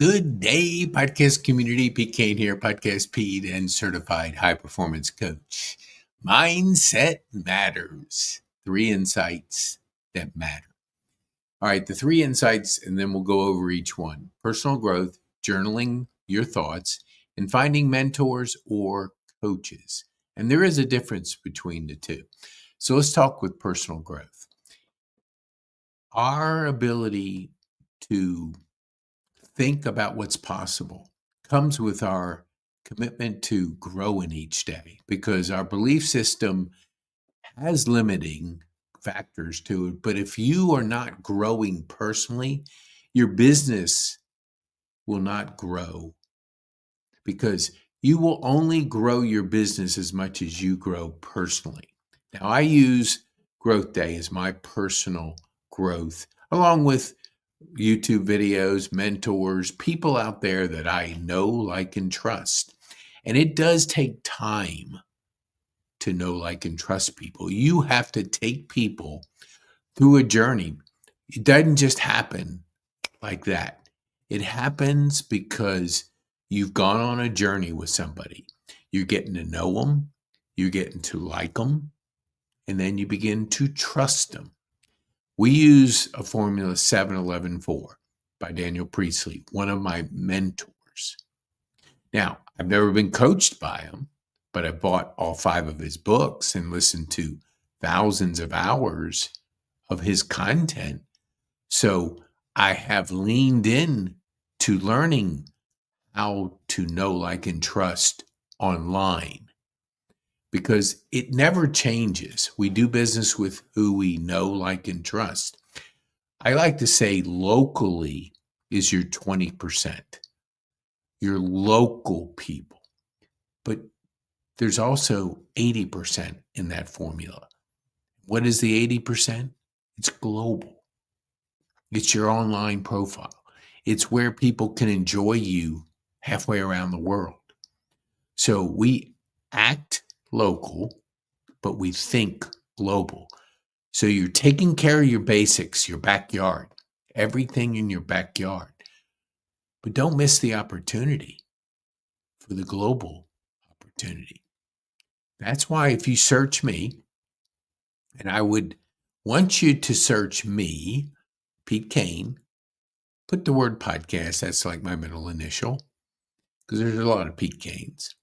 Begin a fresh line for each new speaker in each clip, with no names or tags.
Good day, podcast community. Pete Kane here, podcast Pete and certified high performance coach. Mindset matters. 3 insights that matter. All right, the 3 insights, and then we'll go over each one. Personal growth, journaling your thoughts, and finding mentors or coaches. And there is a difference between the two. So let's talk with personal growth. Our ability to think about what's possible comes with our commitment to grow in each day because our belief system has limiting factors to it. But if you are not growing personally, your business will not grow because you will only grow your business as much as you grow personally. Now, I use Growth Day as my personal growth, along with YouTube videos, mentors, people out there that I know, like, and trust. And it does take time to know, like, and trust people. You have to take people through a journey. It doesn't just happen like that. It happens because you've gone on a journey with somebody. You're getting to know them, you're getting to like them, and then you begin to trust them. We use a formula 7-11-4 by Daniel Priestley, one of my mentors. Now, I've never been coached by him, but I bought all 5 of his books and listened to thousands of hours of his content. So I have leaned in to learning how to know, like, and trust online because it never changes. We do business with who we know, like, and trust. I like to say locally is your 20%, your local people. But there's also 80% in that formula. What is the 80%? It's global. It's your online profile. It's where people can enjoy you halfway around the world. So we act local, but we think global. So you're taking care of your basics, your backyard, everything in your backyard. But don't miss the opportunity for the global opportunity. That's why if you search me, and I would want you to search me, Pete Kane, put the word podcast, that's like my middle initial, because there's a lot of Pete Kanes.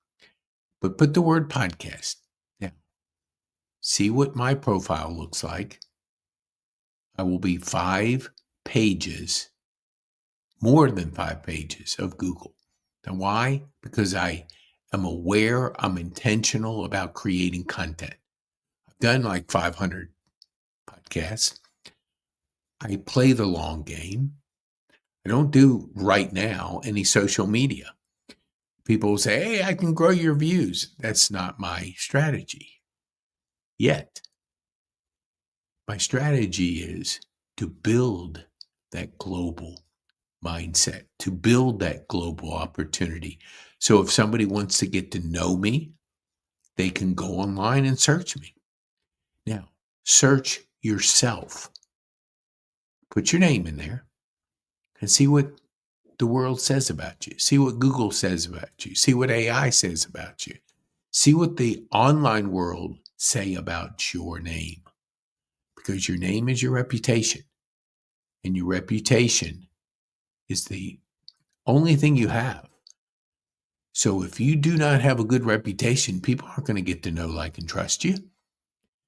But put the word podcast. Now, see what my profile looks like. I will be 5 pages, more than 5 pages of Google. Now, why? Because I am aware, I'm intentional about creating content. I've done like 500 podcasts. I play the long game. I don't do right now any social media. People will say, hey, I can grow your views. That's not my strategy yet. My strategy is to build that global mindset, to build that global opportunity. So if somebody wants to get to know me, they can go online and search me. Now, search yourself. Put your name in there and see what the world says about you. See what Google says about you. See what AI says about you. See what the online world say about your name. Because your name is your reputation. And your reputation is the only thing you have. So if you do not have a good reputation, people aren't going to get to know, like, and trust you.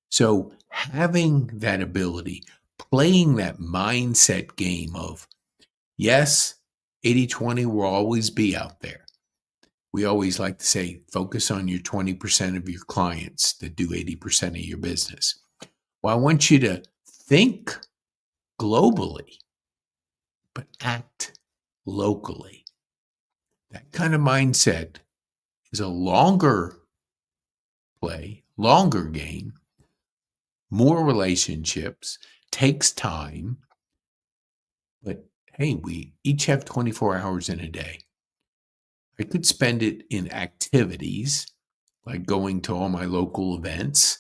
So having that ability, playing that mindset game of, yes, 80-20 will always be out there. We always like to say, focus on your 20% of your clients that do 80% of your business. Well, I want you to think globally, but act locally. That kind of mindset is a longer play, longer game, more relationships, takes time. But hey, we each have 24 hours in a day. I could spend it in activities like going to all my local events,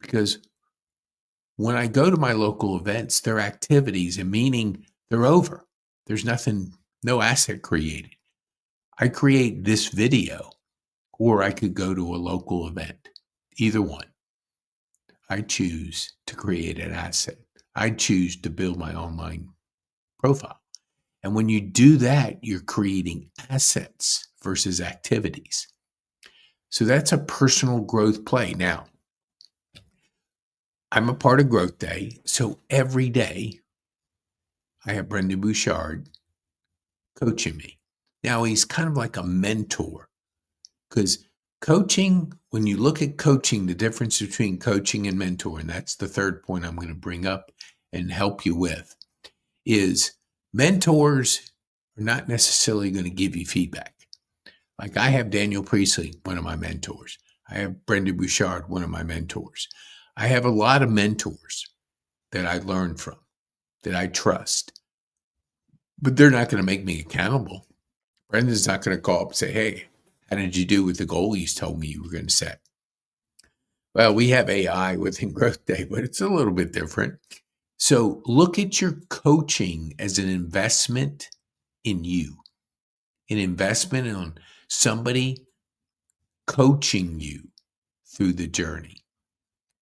because when I go to my local events, they're activities, and meaning they're over. There's nothing no asset created. I create this video, or I could go to a local event. Either one. I choose to create an asset. I choose to build my online profile. And when you do that, you're creating assets versus activities. So that's a personal growth play. Now, I'm a part of Growth Day. So every day I have Brendan Bouchard coaching me. Now, he's kind of like a mentor because coaching, when you look at coaching, the difference between coaching and mentor, and that's the third point I'm going to bring up and help you with, is mentors are not necessarily going to give you feedback. Like I have Daniel Priestley, one of my mentors. I have Brendan Bouchard, one of my mentors. I have a lot of mentors that I learn from, that I trust, but they're not going to make me accountable. Brendan's not going to call up and say, hey, how did you do with the goal you told me you were going to set? Well, we have AI within Growth Day, but it's a little bit different. So look at your coaching as an investment in you, an investment on somebody coaching you through the journey.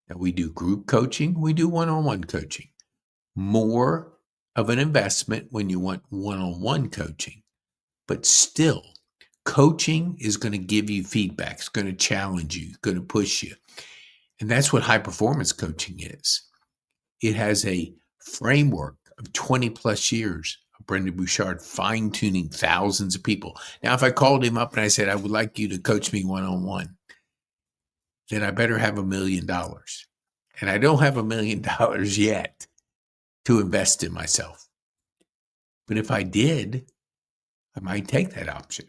Now, we do group coaching, we do one-on-one coaching. More of an investment when you want one-on-one coaching, but still, coaching is going to give you feedback, it's going to challenge you, it's going to push you. And that's what high performance coaching is. It has a framework of 20 plus years of Brendan Bouchard fine tuning thousands of people. Now, if I called him up and I said, I would like you to coach me one-on-one, then I better have $1 million. And I don't have $1 million yet to invest in myself. But if I did, I might take that option.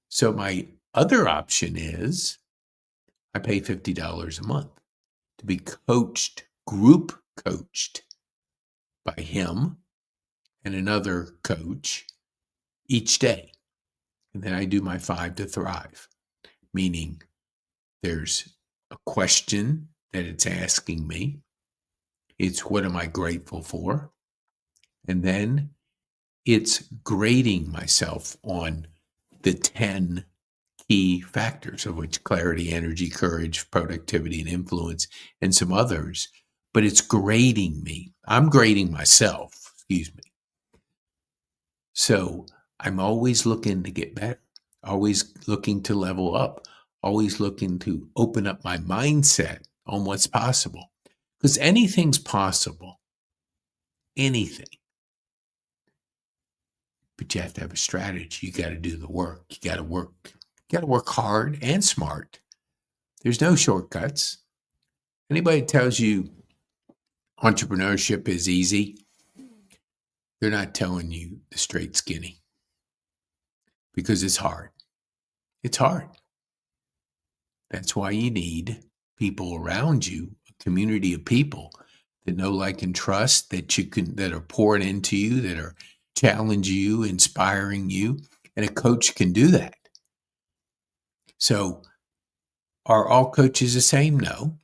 So my other option is I pay $50 a month to be coached, group coached by him and another coach each day. And then I do my 5 to Thrive, meaning there's a question that it's asking me. It's what am I grateful for? And then it's grading myself on the 10 key factors, of which clarity, energy, courage, productivity, and influence, and some others. But it's grading me. I'm grading myself, excuse me. So I'm always looking to get better, always looking to level up, always looking to open up my mindset on what's possible. Because anything's possible, anything. But you have to have a strategy. You got to do the work. You got to work hard and smart. There's no shortcuts. Anybody tells you entrepreneurship is easy, they're not telling you the straight skinny, because it's hard. It's hard. That's why you need people around you, a community of people that know, like, and trust, that are pouring into you, that are challenging you, inspiring you. And a coach can do that. So are all coaches the same? No.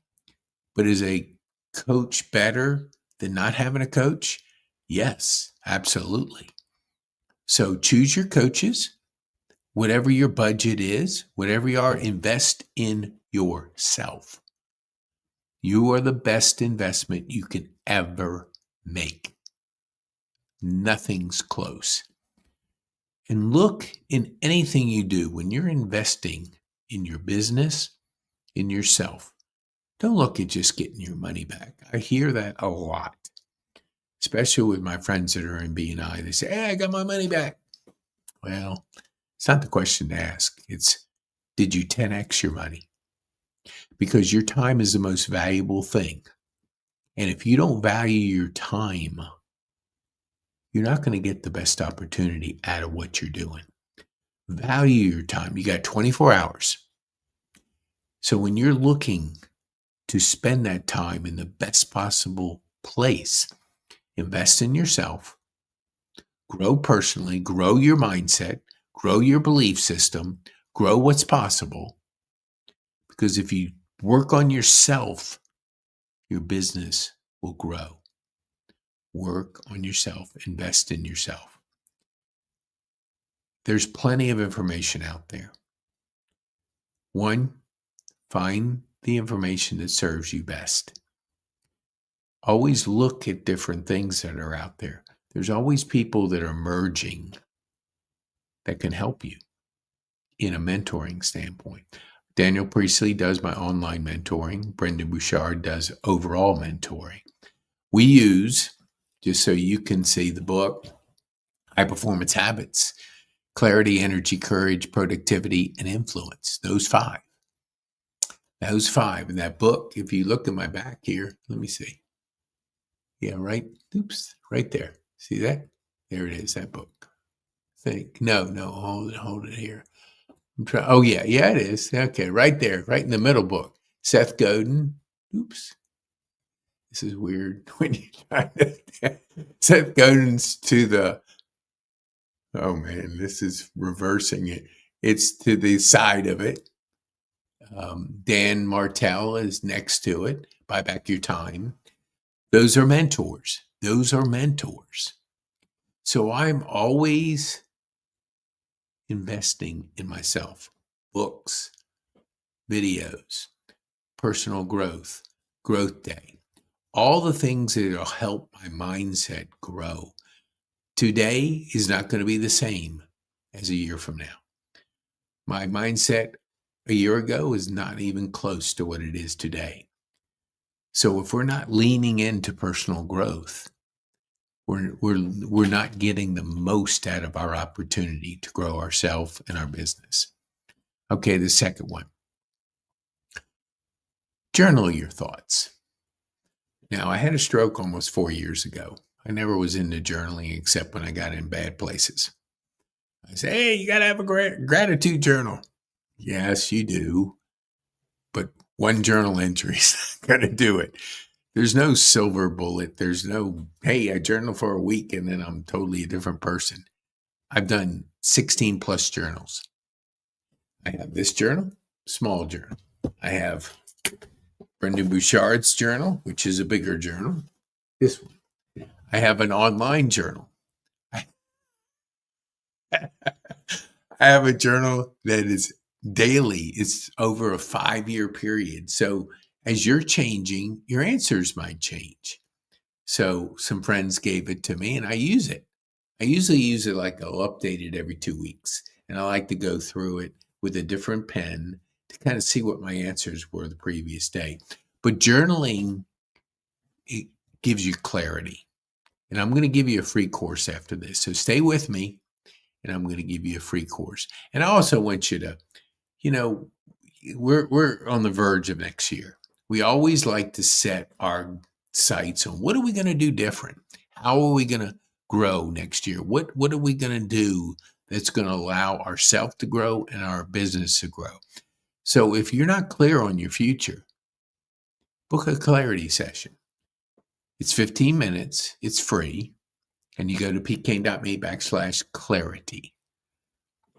But is a coach better than not having a coach? Yes, absolutely. So choose your coaches, whatever your budget is, whatever you are, invest in yourself. You are the best investment you can ever make. Nothing's close. And look, in anything you do, when you're investing in your business, in yourself, don't look at just getting your money back. I hear that a lot, especially with my friends that are in B&I. They say, hey, I got my money back. Well, it's not the question to ask. It's, did you 10x your money? Because your time is the most valuable thing. And if you don't value your time, you're not going to get the best opportunity out of what you're doing. Value your time. You got 24 hours. So when you're looking to spend that time in the best possible place, invest in yourself, grow personally, grow your mindset, grow your belief system, grow what's possible. Because if you work on yourself, your business will grow. Work on yourself, invest in yourself. there's plenty of information out there. One, find the information that serves you best. Always look at different things that are out there. There's always people that are emerging that can help you in a mentoring standpoint. Daniel Priestley does my online mentoring. Brendan Bouchard does overall mentoring. We use, just so you can see the book, High Performance Habits, Clarity, Energy, Courage, Productivity, and Influence. Those five. In that book, if you look at my back here, let me see. Yeah, right. Oops, right there. See that? There it is, that book. No, hold it here. Oh, yeah, it is. Okay, right there, right in the middle book. Seth Godin. Oops. This is weird when you try to. Seth Godin's to the. Oh, man, this is reversing it. It's to the side of it. Dan Martell is next to it. Buy Back Your Time. Those are mentors. So I'm always investing in myself. Books, videos, personal growth, growth day, all the things that will help my mindset grow. Today is not going to be the same as a year from now. My mindset a year ago is not even close to what it is today. So if we're not leaning into personal growth, we're not getting the most out of our opportunity to grow ourselves and our business. Okay, the second one. Journal your thoughts. Now, I had a stroke almost 4 years ago. I never was into journaling except when I got in bad places. I say, hey, you got to have a gratitude journal. Yes, you do. But one journal entry is not going to do it. There's no silver bullet. There's no, hey, I journal for a week and then I'm totally a different person. I've done 16 plus journals. I have this journal, small journal. I have Brendan Bouchard's journal, which is a bigger journal. This one. I have an online journal. I have a journal that is daily. It's over a 5-year period. So as you're changing, your answers might change. So some friends gave it to me and I use it. I usually use it like I'll update it every 2 weeks. And I like to go through it with a different pen to kind of see what my answers were the previous day. But journaling, it gives you clarity. And I'm going to give you a free course after this. So stay with me and I'm going to give you a free course. And I also want you to, we're on the verge of next year. We always like to set our sights on what are we going to do different? How are we going to grow next year? What are we going to do that's going to allow ourselves to grow and our business to grow? So if you're not clear on your future, book a clarity session. It's 15 minutes. It's free. And you go to pkane.me/clarity.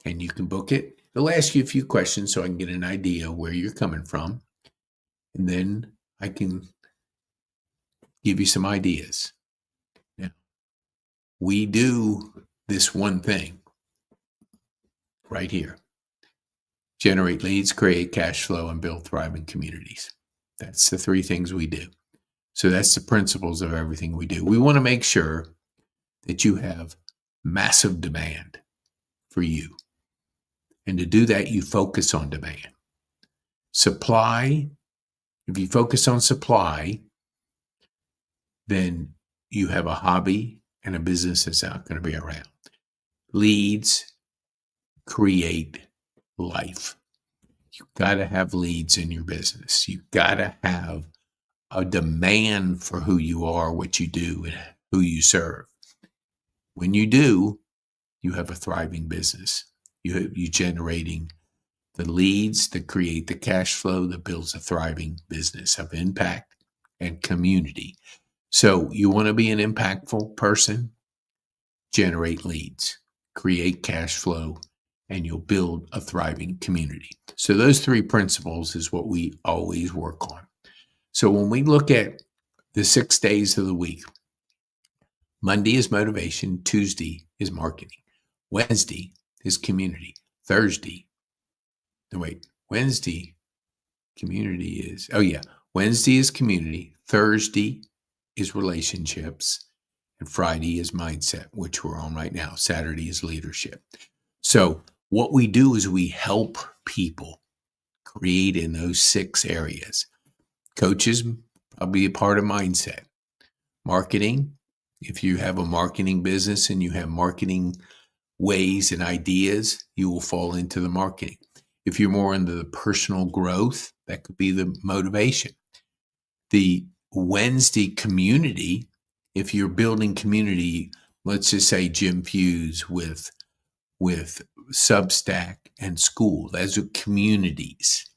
And you can book it. It'll ask you a few questions so I can get an idea where you're coming from. And then I can give you some ideas. Now, we do this one thing right here. Generate leads, create cash flow, and build thriving communities. That's the 3 things we do. So that's the principles of everything we do. We want to make sure that you have massive demand for you. And to do that, you focus on demand. Supply, if you focus on supply, then you have a hobby and a business that's not going to be around. Leads create life. You've got to have leads in your business. You've got to have a demand for who you are, what you do, and who you serve. When you do, you have a thriving business. You're generating the leads that create the cash flow that builds a thriving business of impact and community. So you want to be an impactful person? Generate leads, create cash flow, and you'll build a thriving community. So those 3 principles is what we always work on. So when we look at the 6 days of the week, Monday is motivation, Tuesday is marketing, Wednesday is community. Thursday, no wait, Wednesday, community is, oh yeah, Wednesday is community, Thursday is relationships, and Friday is mindset, which we're on right now. Saturday is leadership. So what we do is we help people create in those 6 areas. Coaches, probably a part of mindset. Marketing, if you have a marketing business and you have marketing ways and ideas, you will fall into the marketing. If you're more into the personal growth, that could be the motivation. The Wednesday community, if you're building community, let's just say Jim Fuse with Substack and school, those are communities.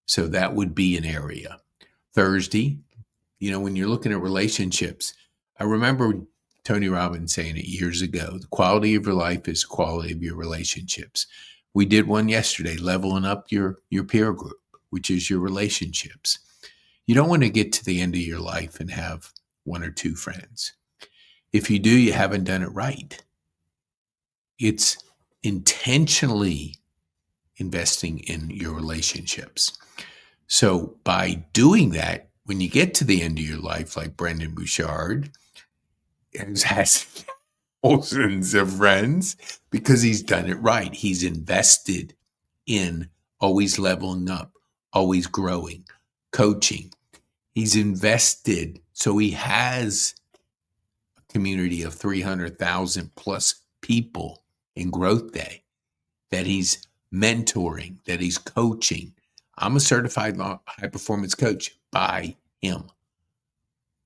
So that would be an area. Thursday, when you're looking at relationships, I remember Tony Robbins saying it years ago, the quality of your life is the quality of your relationships. We did one yesterday, leveling up your peer group, which is your relationships. You don't want to get to the end of your life and have 1 or 2 friends. If you do, you haven't done it right. It's intentionally investing in your relationships. So by doing that, when you get to the end of your life, like Brendon Bouchard has thousands of friends because he's done it right. He's invested in always leveling up, always growing, coaching. He's invested. So he has a community of 300,000 plus people in Growth Day that he's mentoring, that he's coaching. I'm a certified high performance coach by him.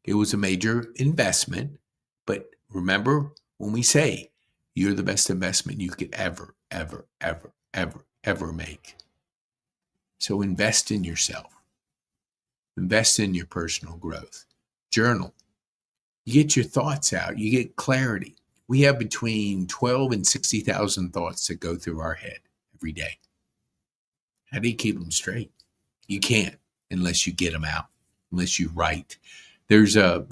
It was a major investment, but remember when we say you're the best investment you could ever, ever, ever, ever, ever make. So invest in yourself. Invest in your personal growth. Journal. You get your thoughts out. You get clarity. We have between 12 and 60,000 thoughts that go through our head every day. How do you keep them straight? You can't unless you get them out, unless you write. There was a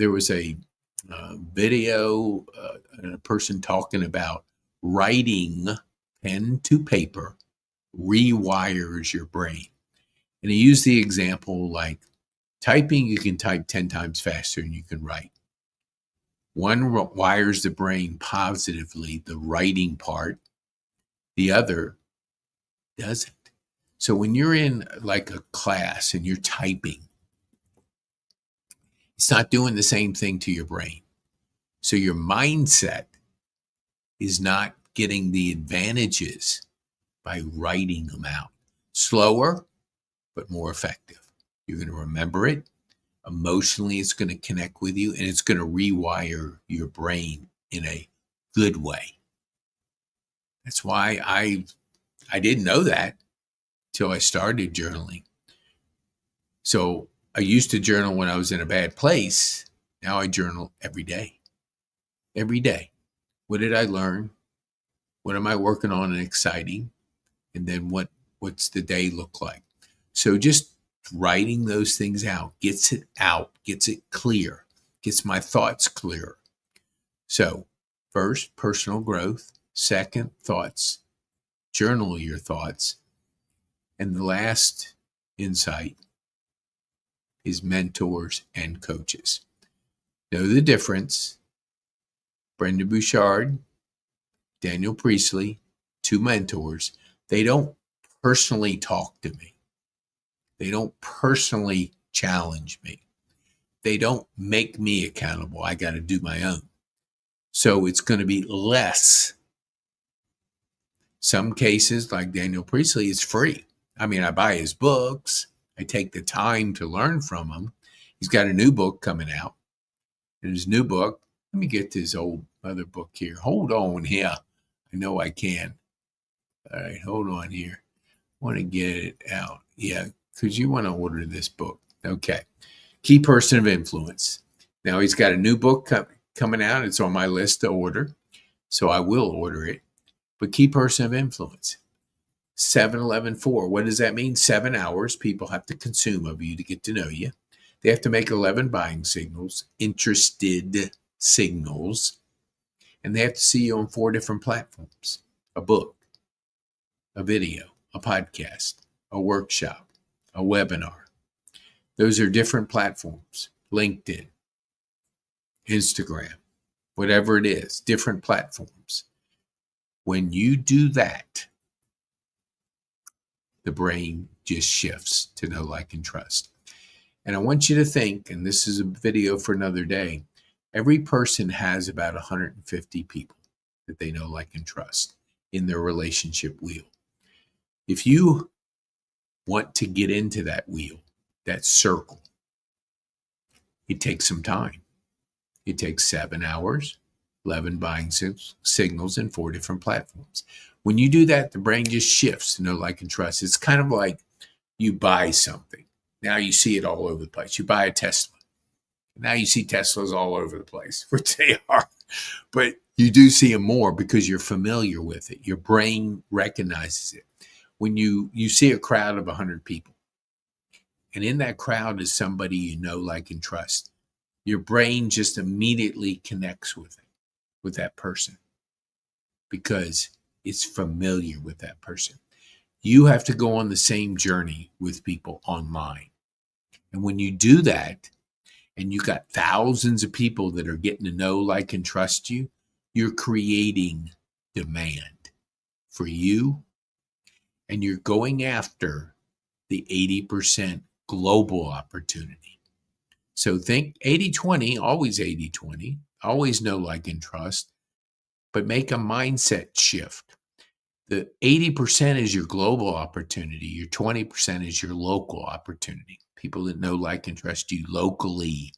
video and a person talking about writing pen to paper rewires your brain. And he used the example like typing, you can type 10 times faster than you can write. One wires the brain positively, the writing part. The other doesn't. So when you're in like a class and you're typing, it's not doing the same thing to your brain. So your mindset is not getting the advantages by writing them out. Slower, but more effective. You're going to remember it. Emotionally, it's going to connect with you, and it's going to rewire your brain in a good way. That's why I didn't know that till I started journaling. So I used to journal when I was in a bad place. Now I journal every day. Every day. What did I learn? What am I working on and exciting? And then what's the day look like? So just writing those things out, gets it clear, gets my thoughts clearer. So first, personal growth. Second, thoughts. Journal your thoughts. And the last insight is mentors and coaches. Know the difference. Brendon Bouchard, Daniel Priestley, 2 mentors. They don't personally talk to me. They don't personally challenge me. They don't make me accountable. I got to do my own. So it's going to be less. Some cases, like Daniel Priestley, is free. I mean, I buy his books. I take the time to learn from him. He's got a new book coming out. And his new book, let me get this old other book here. Hold on here. I know I can. All right, hold on here. I want to get it out. Yeah, because you want to order this book. Okay. Key Person of Influence. Now he's got a new book coming out. It's on my list to order. So I will order it. But Key Person of Influence. 7-11-4. What does that mean? 7 hours people have to consume of you to get to know you. They have to make 11 buying signals, interested signals, and they have to see you on 4 different platforms. A book, a video, a podcast, a workshop, a webinar. Those are different platforms. LinkedIn, Instagram, whatever it is, different platforms. When you do that, the brain just shifts to know, like, and trust. And I want you to think, and this is a video for another day, every person has about 150 people that they know, like, and trust in their relationship wheel. If you want to get into that wheel, that circle, it takes some time. It takes 7 hours, 11 buying signals, and 4 different platforms. When you do that, the brain just shifts to know, like, and trust. It's kind of like you buy something. Now you see it all over the place. You buy a Tesla. Now you see Teslas all over the place, which they are. But you do see them more because you're familiar with it. Your brain recognizes it. When you see a crowd of 100 people, and in that crowd is somebody you know, like, and trust, your brain just immediately connects with it, with that person, because it's familiar with that person. You have to go on the same journey with people online. And when you do that, and you got thousands of people that are getting to know, like, and trust you, you're creating demand for you, and you're going after the 80% global opportunity. So think 80-20, always 80-20, always know, like, and trust, but make a mindset shift. The 80% is your global opportunity. Your 20% is your local opportunity. People that know, like, and trust you locally.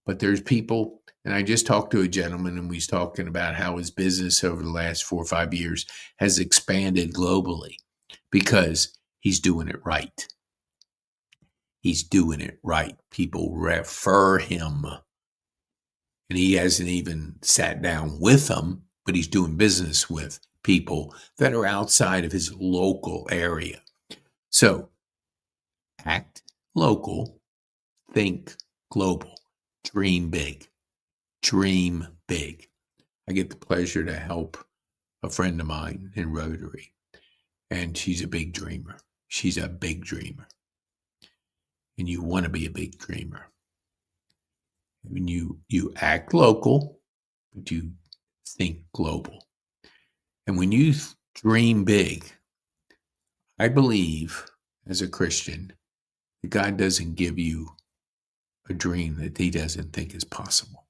But there's people, and I just talked to a gentleman, and we was talking about how his business over the last 4 or 5 years has expanded globally because he's doing it right. He's doing it right. People refer him, and he hasn't even sat down with them, but he's doing business with people that are outside of his local area. So act local, think global, dream big. Dream big. I get the pleasure to help a friend of mine in Rotary, and she's a big dreamer. She's a big dreamer. And you want to be a big dreamer. When you act local, but you think global. And when you dream big, I believe as a Christian that God doesn't give you a dream that he doesn't think is possible.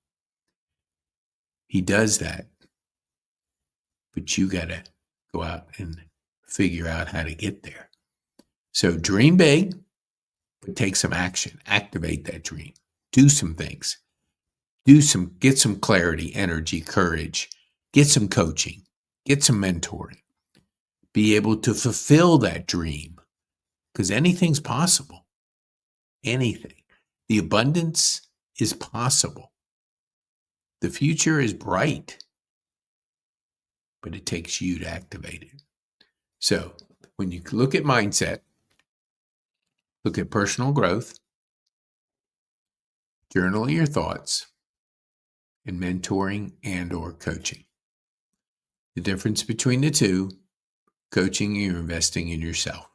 He does that, but you got to go out and figure out how to get there. So dream big, but take some action. Activate that dream. Do some things. Get some clarity, energy, courage. Get some coaching. Get some mentoring. Be able to fulfill that dream, because anything's possible. Anything. The abundance is possible. The future is bright, but it takes you to activate it. So when you look at mindset, look at personal growth, journal your thoughts, and mentoring and or coaching. The difference between the two, coaching, you're investing in yourself.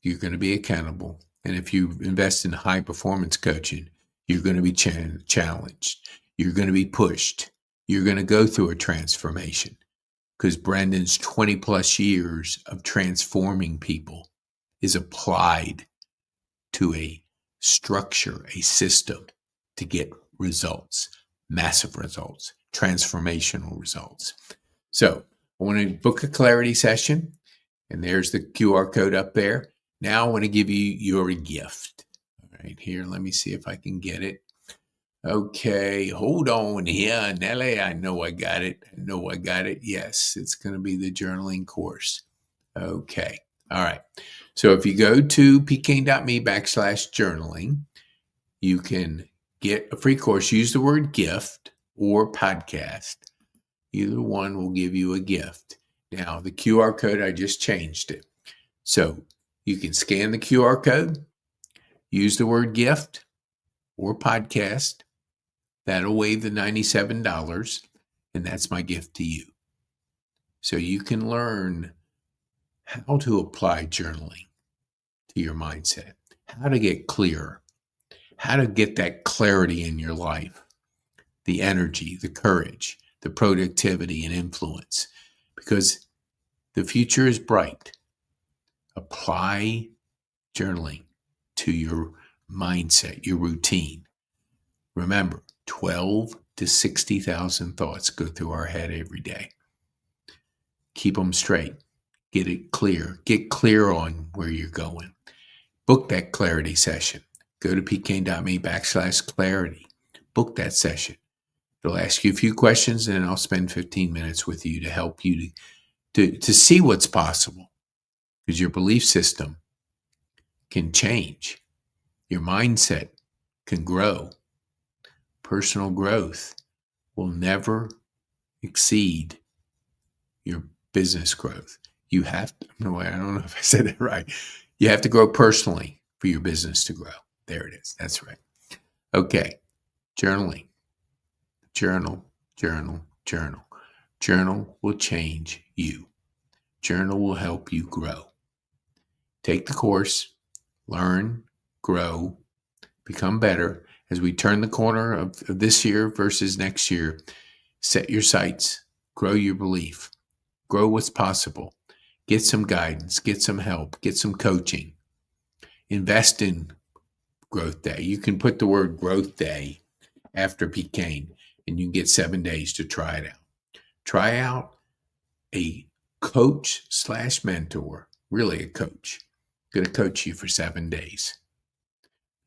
You're going to be accountable. And if you invest in high performance coaching, you're going to be challenged. You're going to be pushed. You're going to go through a transformation, because Brendan's 20 plus years of transforming people is applied to a structure, a system to get results, massive results, transformational results. So I want to book a clarity session, and there's the QR code up there. Now I want to give you your gift. All right, here, let me see if I can get it. Okay, hold on here, Nelly. I know I got it. Yes, it's going to be the journaling course. Okay, all right. So if you go to pkane.me/journaling, you can get a free course. Use the word gift or podcast. Either one will give you a gift. Now, the QR code, I just changed it. So you can scan the QR code, use the word gift or podcast. That'll waive the $97, and that's my gift to you. so you can learn how to apply journaling to your mindset, how to get clearer, how to get that clarity in your life, the energy, the courage, the productivity and influence, because the future is bright. Apply journaling to your mindset, your routine. Remember, 12 to 60,000 thoughts go through our head every day. Keep them straight. Get it clear. Get clear on where you're going. Book that clarity session. Go to pkane.me/clarity. Book that session. It'll ask you a few questions, and I'll spend 15 minutes with you to help you to see what's possible, because your belief system can change. Your mindset can grow. Personal growth will never exceed your business growth. You have to, no, I don't know if I said that right. You have to grow personally for your business to grow. There it is. That's right. Okay. Journaling. Journal, journal, journal. Journal will change you. Journal will help you grow. Take the course, learn, grow, become better. As we turn the corner of this year versus next year, set your sights, grow your belief, grow what's possible. Get some guidance, get some help, get some coaching. Invest in Growth Day. You can put the word Growth Day after Pecan, and you can get 7 days to try it out. Try out a coach/mentor, really a coach. Going to coach you for 7 days.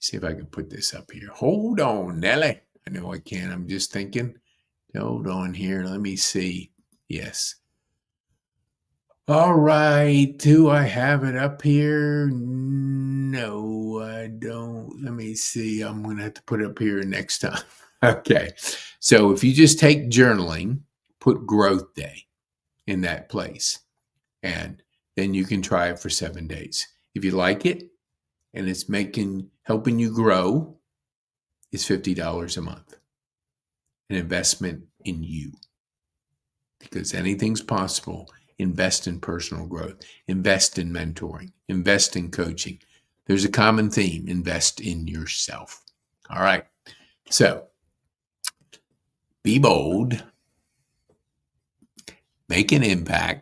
See if I can put this up here. Hold on, Nelly. I know I can. I'm just thinking. Hold on here. Let me see. Yes. All right. Do I have it up here? No, I don't. Let me see. I'm going to have to put it up here next time. Okay. So if you just take journaling, put Growth Day in that place, and then you can try it for 7 days. If you like it and it's helping you grow, it's $50 a month. An investment in you, because anything's possible. Invest in personal growth, invest in mentoring, invest in coaching. There's a common theme: invest in yourself. All right. So be bold, make an impact,